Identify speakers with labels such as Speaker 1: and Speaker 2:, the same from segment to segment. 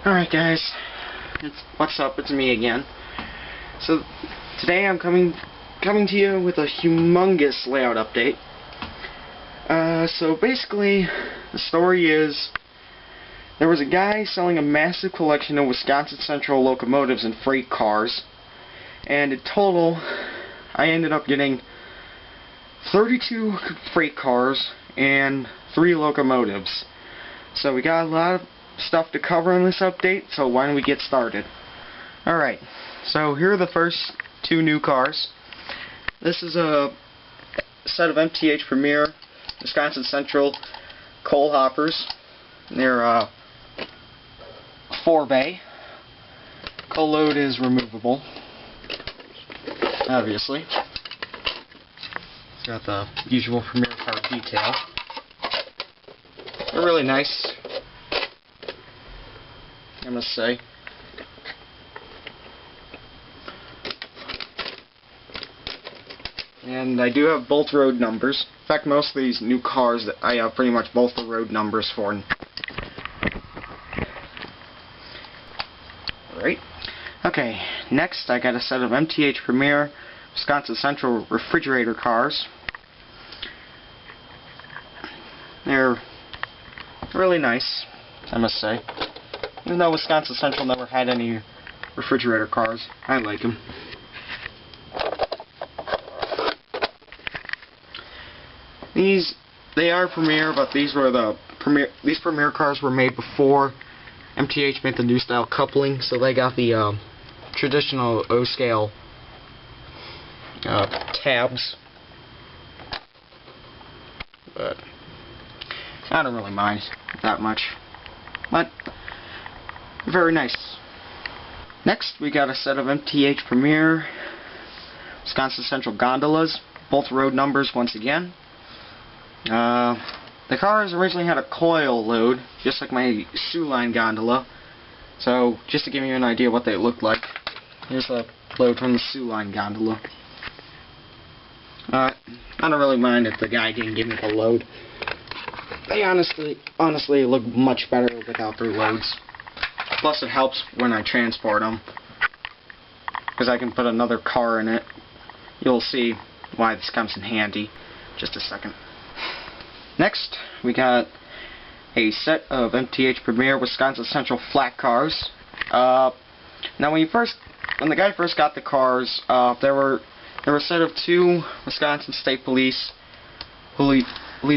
Speaker 1: Alright guys, what's up? It's me again. So today I'm coming to you with a humongous layout update. So basically the story is there was a guy selling a massive collection of Wisconsin Central locomotives and freight cars, and in total I ended up getting 32 freight cars and 3 locomotives. So we got a lot of stuff to cover in this update, so why don't we get started. Alright, so here are the first 2 new cars. This is a set of MTH Premier Wisconsin Central coal hoppers. They're 4-bay. Coal load is removable, obviously. It's got the usual Premier car detail. They're really nice, I must say. And I do have both road numbers. In fact, most of these new cars that I have pretty much both the road numbers for. Alright. Okay, next I got a set of MTH Premier Wisconsin Central refrigerator cars. They're really nice, I must say. Even though Wisconsin Central never had any refrigerator cars, I like them. They are Premier, but these Premier cars were made before MTH made the new style coupling, so they got the traditional O-scale tabs. But I don't really mind that much. But very nice. Next, we got a set of MTH Premier Wisconsin Central gondolas, both road numbers once again. The cars originally had a coil load, just like my Sioux Line gondola. So, just to give you an idea what they looked like, here's a load from the Sioux Line gondola. I don't really mind if the guy didn't give me the load. They honestly look much better without their loads. Plus it helps when I transport them, because I can put another car in it. You'll see why this comes in handy. Just a second. Next, we got a set of MTH Premier Wisconsin Central flat cars. Now, when the guy first got the cars, there were a set of 2 Wisconsin State Police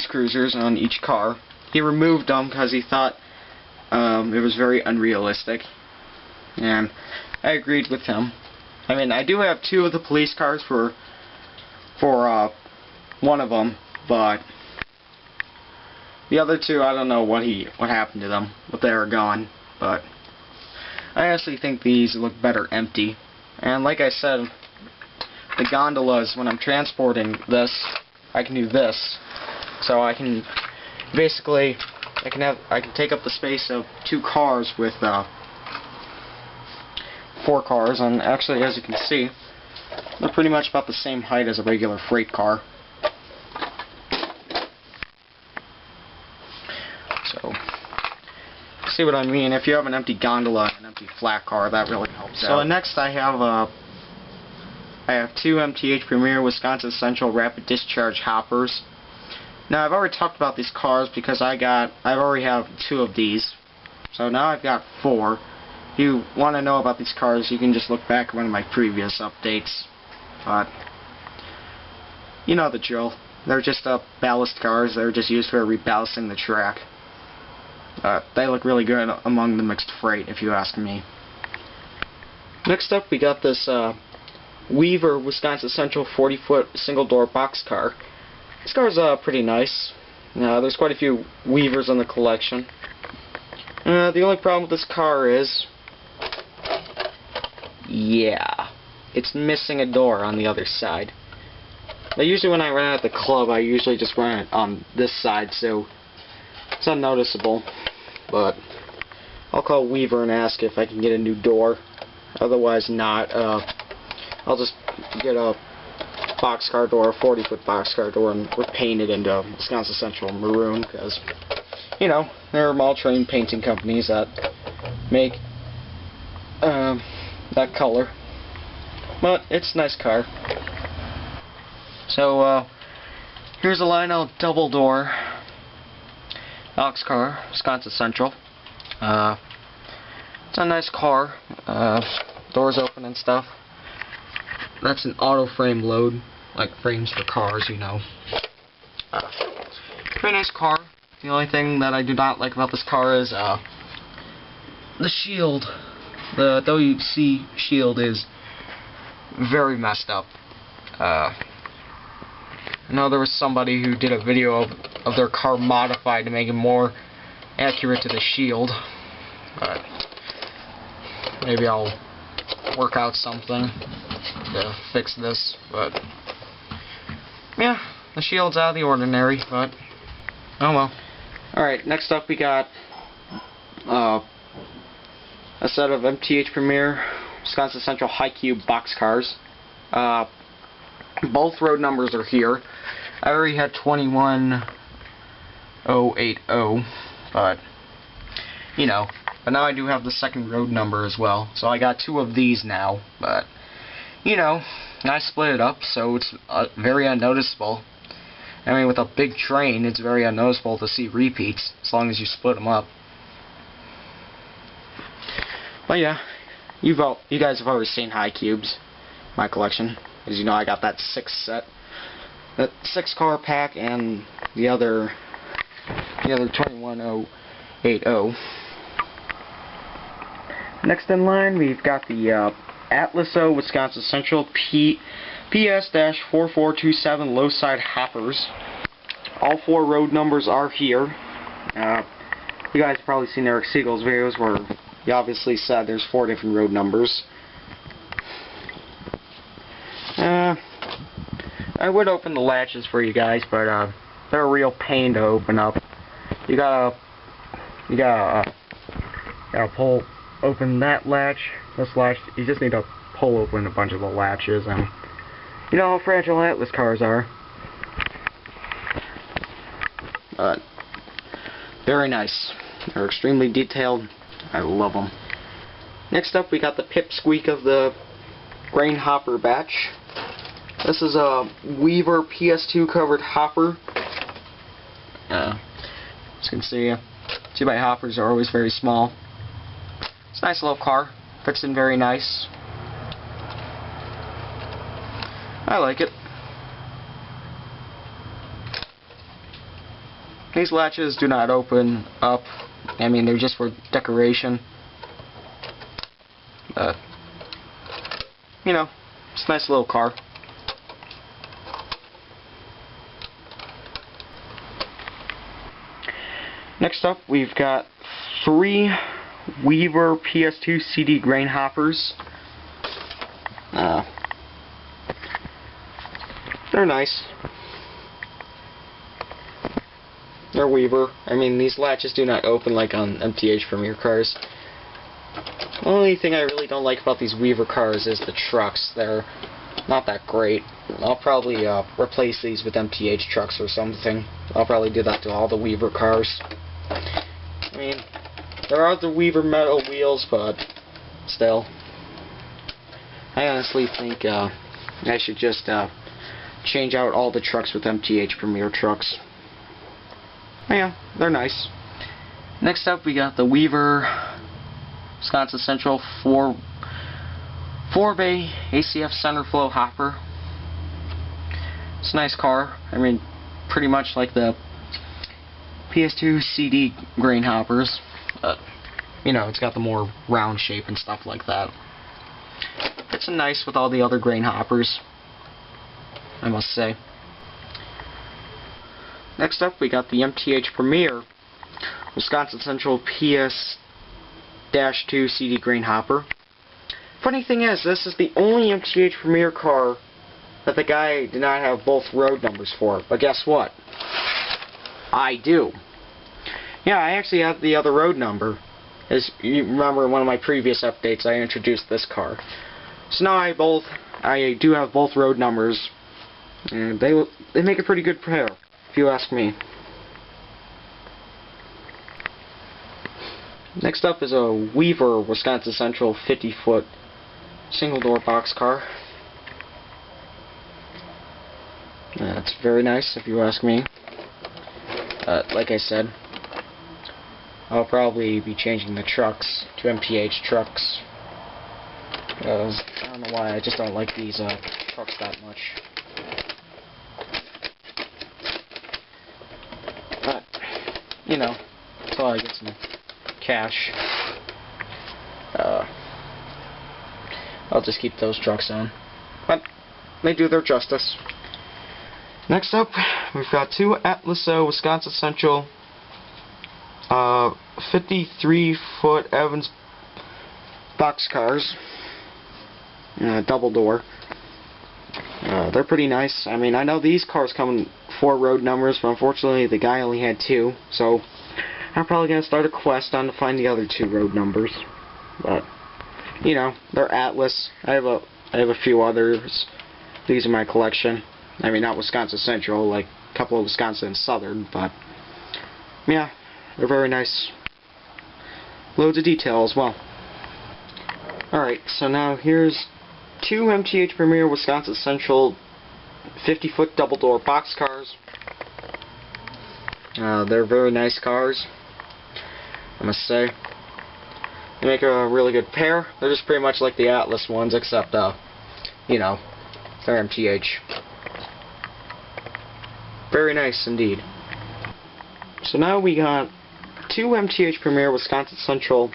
Speaker 1: cruisers on each car. He removed them because he thought it was very unrealistic, and I agreed with him. I mean, I do have 2 of the police cars for one of them, but the other 2, I don't know what happened to them, but they are gone. But I actually think these look better empty. And like I said, the gondolas, when I'm transporting this, I can do this. So I can basically, I can take up the space of 2 cars with 4 cars, and actually, as you can see, they're pretty much about the same height as a regular freight car. So, see what I mean? If you have an empty gondola and an empty flat car, that really helps out. So next I have 2 MTH Premier Wisconsin Central Rapid Discharge hoppers. Now, I've already talked about these cars because I already have 2 of these. So now I've got 4. If you want to know about these cars, you can just look back at one of my previous updates. But you know the drill. They're just ballast cars. They're just used for reballasting the track. They look really good among the mixed freight, if you ask me. Next up, we got this Weaver Wisconsin Central 40-foot single-door boxcar. This car is pretty nice. There's quite a few Weavers in the collection. The only problem with this car is, yeah, it's missing a door on the other side. Now, usually when I run it at the club, I usually just run it on this side, so it's unnoticeable. But I'll call Weaver and ask if I can get a new door. Otherwise not. I'll just get a boxcar door, a 40-foot boxcar door, and repaint it into Wisconsin Central maroon, because, you know, there are mall train painting companies that make that color. But it's a nice car. So here's a Lionel double door Alex car, Wisconsin Central. It's a nice car. Doors open and stuff. That's an auto frame load, like frames for cars, you know. Very nice car. The only thing that I do not like about this car is the shield. The WC shield is very messed up. I know there was somebody who did a video of their car modified to make it more accurate to the shield. But maybe I'll work out something to fix this. But yeah, the shield's out of the ordinary, but oh well. Alright, next up we got a set of MTH Premier Wisconsin Central High Cube box cars. Both road numbers are here. I already had 21080, but you know. But now I do have the second road number as well, so I got two of these now. But you know, I split it up, so it's very unnoticeable. I mean, with a big train, it's very unnoticeable to see repeats as long as you split them up. But yeah, you guys have already seen high cubes, my collection. As you know, I got that 6 car pack and the other 21080. Next in line, we've got the Atlaso Wisconsin Central PS-4427 low side hoppers. All 4 road numbers are here. You guys have probably seen Eric Siegel's videos where he obviously said there's 4 different road numbers. I would open the latches for you guys, but they're a real pain to open up. You gotta pull open that latch, this latch. You just need to pull open a bunch of the latches, and you know how fragile Atlas cars are. But very nice. They're extremely detailed. I love them. Next up, we got the pipsqueak of the grain hopper batch. This is a Weaver PS2 covered hopper. As you can see, 2x hoppers are always very small. It's a nice little car. Fits in very nice. I like it. These latches do not open up. I mean, they're just for decoration. But you know, it's a nice little car. Next up, we've got 3 Weaver PS2 CD grain hoppers. They're nice. They're Weaver. I mean, these latches do not open like on MTH Premier cars. The only thing I really don't like about these Weaver cars is the trucks. They're not that great. I'll probably replace these with MTH trucks or something. I'll probably do that to all the Weaver cars. I mean, there are the Weaver metal wheels, but still. I honestly think I should just change out all the trucks with MTH Premier trucks. Oh, yeah, they're nice. Next up, we got the Weaver Wisconsin Central 4-bay ACF center flow hopper. It's a nice car. I mean, pretty much like the PS2 CD grain hoppers. You know, it's got the more round shape and stuff like that. It's nice with all the other grain hoppers, I must say. Next up, we got the MTH Premier Wisconsin Central PS-2 CD grain hopper. Funny thing is, this is the only MTH Premier car that the guy did not have both road numbers for. But guess what? I do. Yeah, I actually have the other road number. As you remember in one of my previous updates, I introduced this car. So now I do have both road numbers, and they make a pretty good pair, if you ask me. Next up is a Weaver Wisconsin Central 50-foot single-door boxcar. It's very nice, if you ask me. Like I said, I'll probably be changing the trucks to MPH trucks. I don't know why, I just don't like these trucks that much. But, you know, until I get some cash, I'll just keep those trucks on. But they do their justice. Next up, we've got two Atlas Wisconsin Central 53-foot Evans boxcars, double door. They're pretty nice. I mean, I know these cars come in 4 road numbers, but unfortunately the guy only had 2, so I'm probably going to start a quest on to find the other 2 road numbers. But, you know, they're Atlas. I have a few others. These are my collection. I mean, not Wisconsin Central, like a couple of Wisconsin and Southern, but yeah, they're very nice. Loads of detail as well. Alright, so now here's 2 MTH Premier Wisconsin Central 50-foot double-door boxcars. They're very nice cars, I must say. They make a really good pair. They're just pretty much like the Atlas ones, except, you know, they're MTH. Very nice indeed. So now we got 2 MTH Premier Wisconsin Central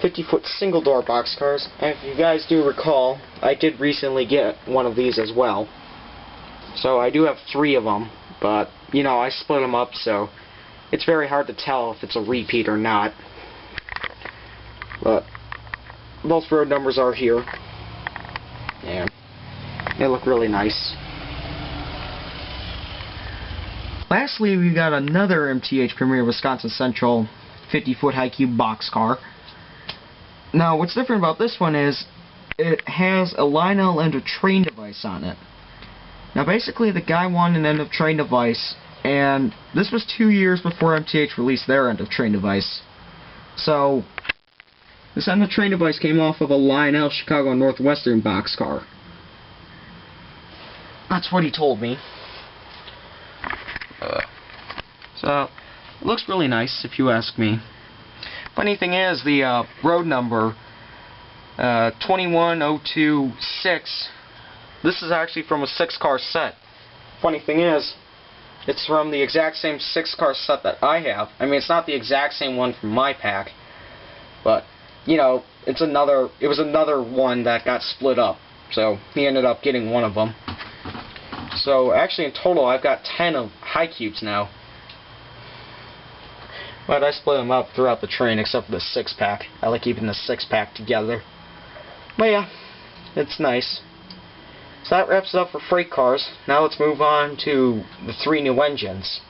Speaker 1: 50-foot single-door boxcars. And if you guys do recall, I did recently get one of these as well. So I do have 3 of them, but, you know, I split them up, so it's very hard to tell if it's a repeat or not. But both road numbers are here, and they look really nice. Lastly, we've got another MTH Premier Wisconsin Central 50-foot high cube boxcar. Now, what's different about this one is it has a Lionel end of train device on it. Now, basically, the guy wanted an end of train device, and this was 2 years before MTH released their end of train device. So, this end of train device came off of a Lionel Chicago Northwestern boxcar. That's what he told me. So, it looks really nice, if you ask me. Funny thing is, the road number 21026, this is actually from a 6-car set. Funny thing is, it's from the exact same 6-car set that I have. I mean, it's not the exact same one from my pack, but, you know, it was another one that got split up. So, he ended up getting one of them. So, actually, in total, I've got 10 of high cubes now. But I split them up throughout the train, except for the 6-pack. I like keeping the 6-pack together. But yeah, it's nice. So that wraps it up for freight cars. Now let's move on to the 3 new engines.